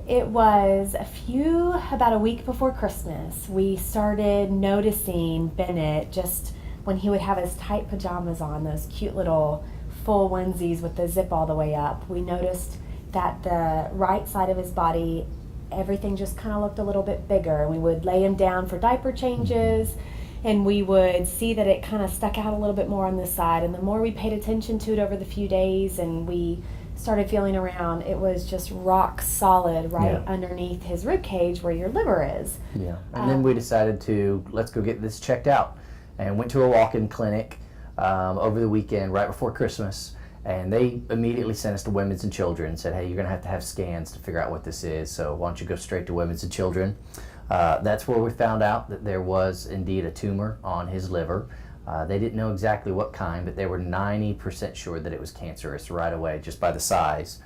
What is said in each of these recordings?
It was about a week before Christmas. We started noticing Bennett just when he would have his tight pajamas on, those cute little full onesies with the zip all the way up. We noticed that the right side of his body, everything just kind of looked a little bit bigger. We would lay him down for diaper changes, and we would see that it kind of stuck out a little bit more on this side. And the more we paid attention to it over the few days and we started feeling around, it was just rock solid right underneath his rib cage where your liver is. Yeah, and then we decided let's go get this checked out, and went to a walk-in clinic over the weekend right before Christmas, and they immediately sent us to Women's and Children and said, hey, you're going to have scans to figure out what this is, so why don't you go straight to Women's and Children. That's where we found out that there was indeed a tumor on his liver. They didn't know exactly what kind, but they were 90% sure that it was cancerous right away, just by the size.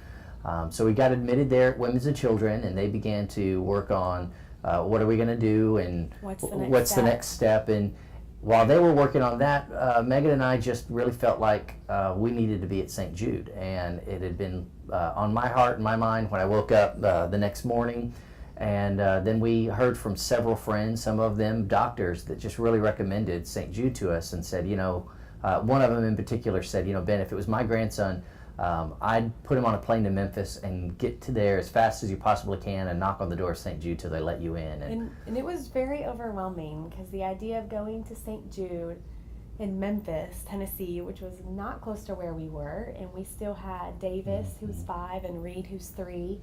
So we got admitted there at Women's and Children, and they began to work on what are we going to do and what's the next step. And while they were working on that, Megan and I just really felt like we needed to be at St. Jude. And it had been on my heart and my mind when I woke up the next morning. And then we heard from several friends, some of them doctors, that just really recommended St. Jude to us and said, one of them in particular said, Ben, if it was my grandson, I'd put him on a plane to Memphis and get to there as fast as you possibly can and knock on the door of St. Jude till they let you in. And it was very overwhelming because the idea of going to St. Jude in Memphis, Tennessee, which was not close to where we were, and we still had Davis, who's 5, and Reed, who's 3,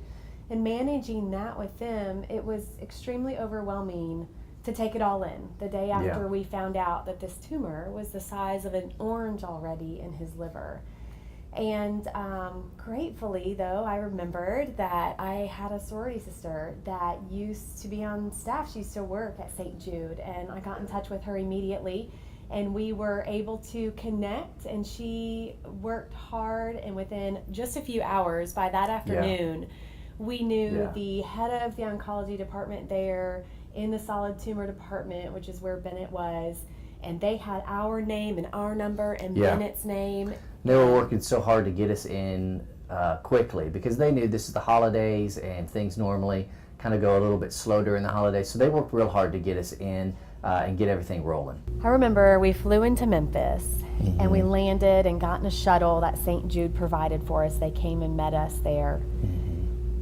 and managing that with them, it was extremely overwhelming to take it all in. The day after we found out that this tumor was the size of an orange already in his liver. And gratefully, though, I remembered that I had a sorority sister that used to be on staff. She used to work at St. Jude, and I got in touch with her immediately, and we were able to connect, and she worked hard, and within just a few hours, by that afternoon, we knew the head of the oncology department there in the solid tumor department, which is where Bennett was, and they had our name and our number and Bennett's name. They were working so hard to get us in quickly because they knew this is the holidays and things normally kind of go a little bit slow during the holidays, so they worked real hard to get us in and get everything rolling. I remember we flew into Memphis and we landed and got in a shuttle that St. Jude provided for us. They came and met us there.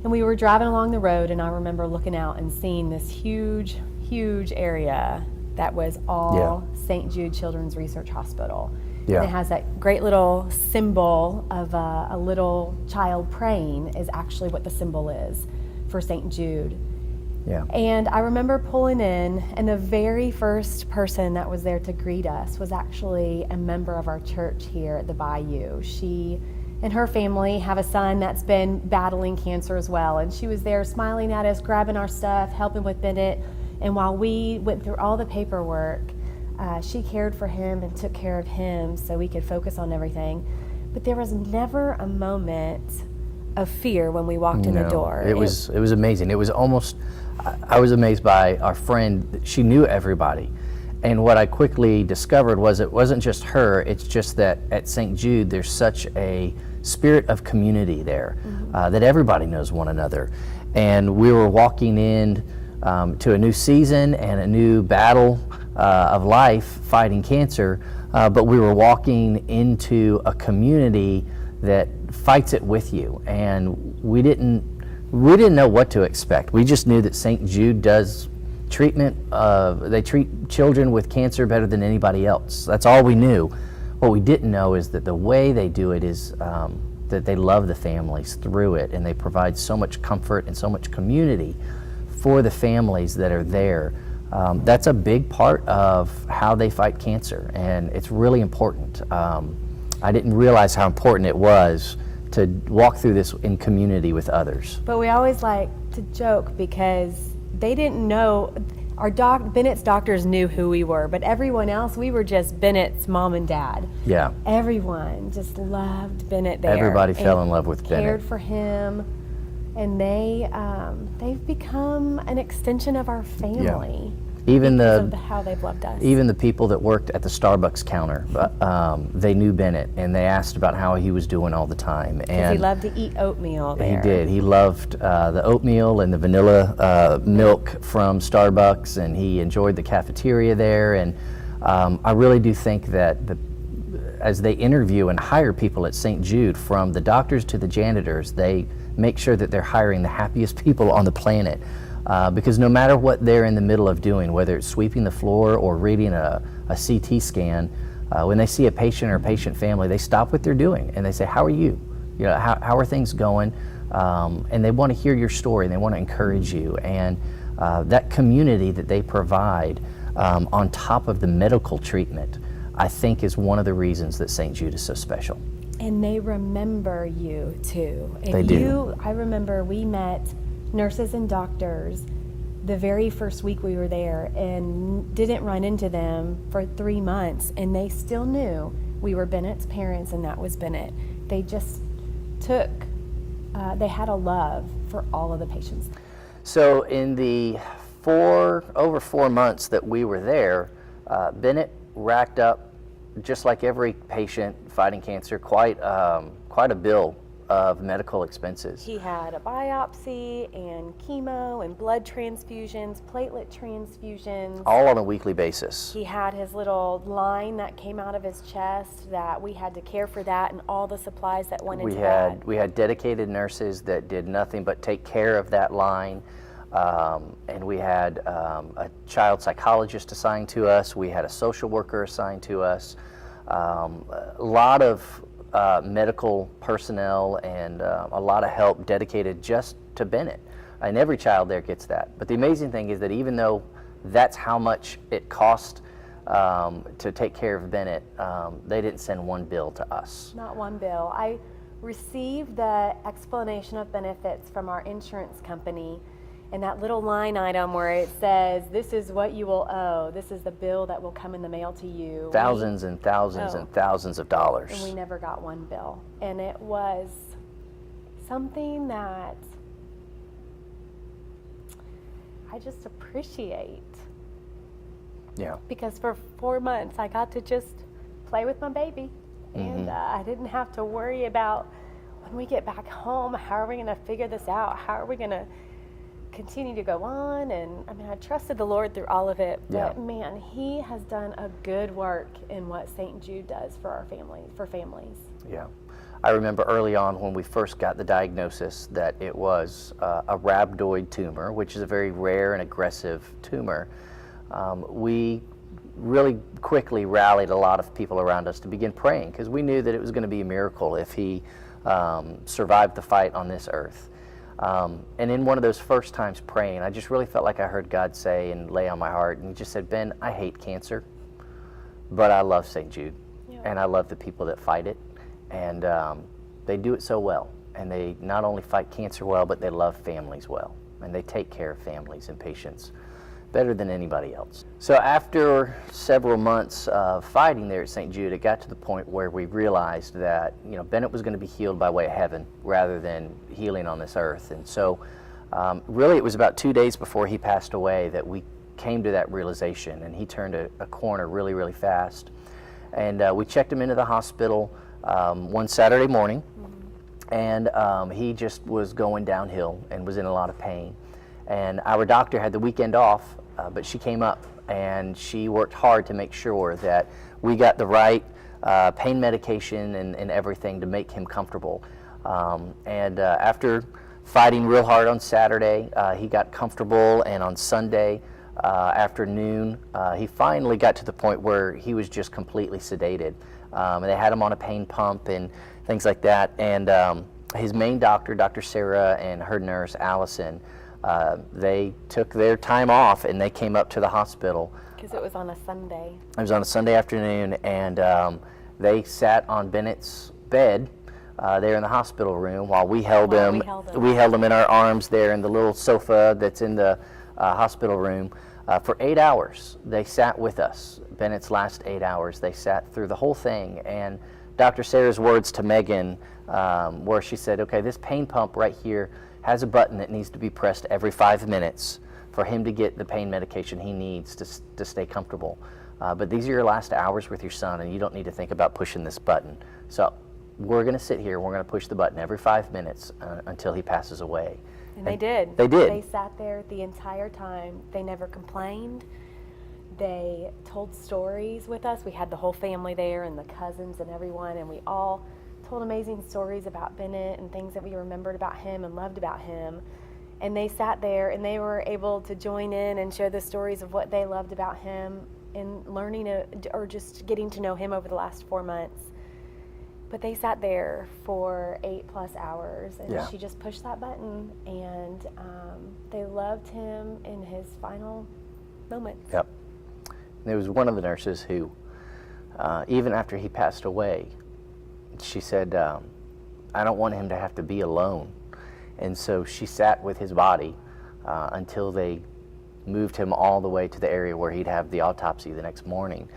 And we were driving along the road, and I remember looking out and seeing this huge, huge area that was all St. Jude Children's Research Hospital. And it has that great little symbol of a little child praying is actually what the symbol is for St. Jude. And I remember pulling in, and the very first person that was there to greet us was actually a member of our church here at the Bayou. She and her family have a son that's been battling cancer as well, and she was there smiling at us, grabbing our stuff, helping with Bennett, and while we went through all the paperwork, she cared for him and took care of him so we could focus on everything. But there was never a moment of fear when we walked in the door. It was amazing. It was almost, I was amazed by our friend. She knew everybody. And what I quickly discovered was it wasn't just her, it's just that at St. Jude there's such a spirit of community there, that everybody knows one another. And we were walking in to a new season and a new battle of life fighting cancer, but we were walking into a community that fights it with you. And we didn't know what to expect. We just knew that St. Jude does treatment. They treat children with cancer better than anybody else. That's all we knew. What we didn't know is that the way they do it is that they love the families through it, and they provide so much comfort and so much community for the families that are there. That's a big part of how they fight cancer, and it's really important. I didn't realize how important it was to walk through this in community with others. But we always like to joke because they didn't know, Bennett's doctors knew who we were, but everyone else, we were just Bennett's mom and dad. Yeah. Everyone just loved Bennett there. Everybody fell in love with Bennett. Cared for him, and they've become an extension of our family. Even because of how they've loved us. Even the people that worked at the Starbucks counter, they knew Bennett, and they asked about how he was doing all the time. Because he loved to eat oatmeal there. He did. He loved the oatmeal and the vanilla milk from Starbucks, and he enjoyed the cafeteria there. And I really do think that as they interview and hire people at St. Jude, from the doctors to the janitors, they make sure that they're hiring the happiest people on the planet. Because no matter what they're in the middle of doing, whether it's sweeping the floor or reading a CT scan, when they see a patient or a patient family, they stop what they're doing and they say, how are you? How are things going? And they want to hear your story, and they want to encourage you. And that community that they provide on top of the medical treatment, I think, is one of the reasons that St. Jude is so special. And they remember you too. They do. I remember we met nurses and doctors the very first week we were there and didn't run into them for 3 months, and they still knew we were Bennett's parents and that was Bennett. They just they had a love for all of the patients. So in the over 4 months that we were there, Bennett racked up, just like every patient fighting cancer, quite a bill of medical expenses. He had a biopsy and chemo and blood transfusions, platelet transfusions. All on a weekly basis. He had his little line that came out of his chest that we had to care for that, and all the supplies that went into that. We had dedicated nurses that did nothing but take care of that line. And we had a child psychologist assigned to us. We had a social worker assigned to us. A lot of medical personnel and a lot of help dedicated just to Bennett. And every child there gets that. But the amazing thing is that even though that's how much it cost to take care of Bennett, they didn't send one bill to us. Not one bill. I received the explanation of benefits from our insurance company, and that little line item where it says, this is what you will owe, this is the bill that will come in the mail to you. Thousands and thousands and thousands of dollars. And we never got one bill. And it was something that I just appreciate. Yeah. Because for 4 months I got to just play with my baby. Mm-hmm. And I didn't have to worry about, when we get back home, how are we going to figure this out? How are we going to continue to go on? And I mean, I trusted the Lord through all of it, but man, He has done a good work in what St. Jude does for our families, for families. Yeah. I remember early on when we first got the diagnosis that it was a rhabdoid tumor, which is a very rare and aggressive tumor. We really quickly rallied a lot of people around us to begin praying, because we knew that it was going to be a miracle if he survived the fight on this earth. And in one of those first times praying, I just really felt like I heard God say and lay on my heart, and He just said, Ben, I hate cancer, but I love St. Jude, and I love the people that fight it, and they do it so well, and they not only fight cancer well, but they love families well, and they take care of families and patients better than anybody else. So after several months of fighting there at St. Jude, it got to the point where we realized that Bennett was going to be healed by way of heaven rather than healing on this earth. And so really it was about 2 days before he passed away that we came to that realization, and he turned a corner really, really fast. And we checked him into the hospital one Saturday morning, and he just was going downhill and was in a lot of pain. And our doctor had the weekend off, but she came up and she worked hard to make sure that we got the right pain medication and everything to make him comfortable. After fighting real hard on Saturday, he got comfortable, and on Sunday afternoon, he finally got to the point where he was just completely sedated. They had him on a pain pump and things like that. And his main doctor, Dr. Sarah, and her nurse, Allison, they took their time off and they came up to the hospital. Because it was on a Sunday. It was on a Sunday afternoon, and they sat on Bennett's bed there in the hospital room while we held him. We held him in our arms there in the little sofa that's in the hospital room for 8 hours. They sat with us. Bennett's last 8 hours, they sat through the whole thing. And Dr. Sarah's words to Megan, where she said, okay, this pain pump right here has a button that needs to be pressed every 5 minutes for him to get the pain medication he needs to stay comfortable. But these are your last hours with your son, and you don't need to think about pushing this button. So we're going to sit here, we're going to push the button every 5 minutes until he passes away. And they did. They did. They sat there the entire time. They never complained. They told stories with us. We had the whole family there and the cousins and everyone, and we all told amazing stories about Bennett and things that we remembered about him and loved about him. And they sat there and they were able to join in and share the stories of what they loved about him and learning or just getting to know him over the last 4 months. But they sat there for 8+ hours, and she just pushed that button, and they loved him in his final moments. Yep. There was one of the nurses who, even after he passed away, she said, I don't want him to have to be alone. And so she sat with his body until they moved him all the way to the area where he'd have the autopsy the next morning.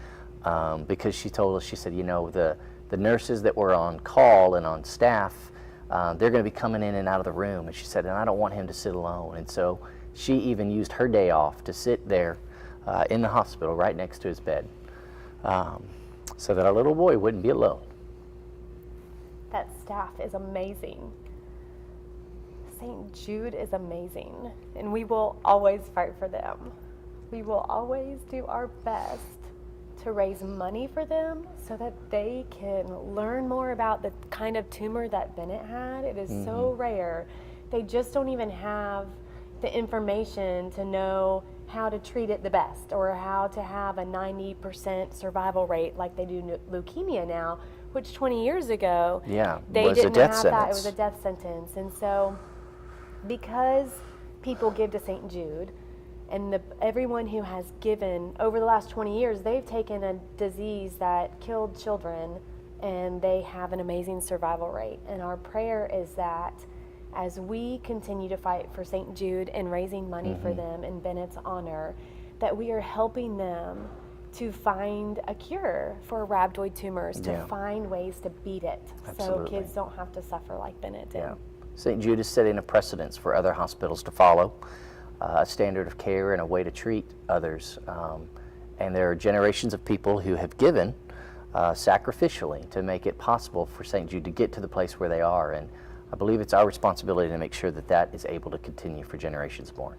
Because she told us, she said, you know, the nurses that were on call and on staff, they're going to be coming in and out of the room. And she said, and I don't want him to sit alone. And so she even used her day off to sit there in the hospital right next to his bed so that our little boy wouldn't be alone. That staff is amazing. St. Jude is amazing, and we will always fight for them. We will always do our best to raise money for them so that they can learn more about the kind of tumor that Bennett had. It is so rare. They just don't even have the information to know how to treat it the best or how to have a 90% survival rate like they do leukemia now, which 20 years ago they didn't have that. It was a death sentence. And so because people give to St. Jude, and everyone who has given over the last 20 years, they've taken a disease that killed children and they have an amazing survival rate. And our prayer is that as we continue to fight for St. Jude and raising money for them in Bennett's honor, that we are helping them to find a cure for rhabdoid tumors, to find ways to beat it. Absolutely. So kids don't have to suffer like Bennett did. Yeah. St. Jude is setting a precedence for other hospitals to follow. A standard of care and a way to treat others. And there are generations of people who have given sacrificially to make it possible for St. Jude to get to the place where they are. And I believe it's our responsibility to make sure that that is able to continue for generations more.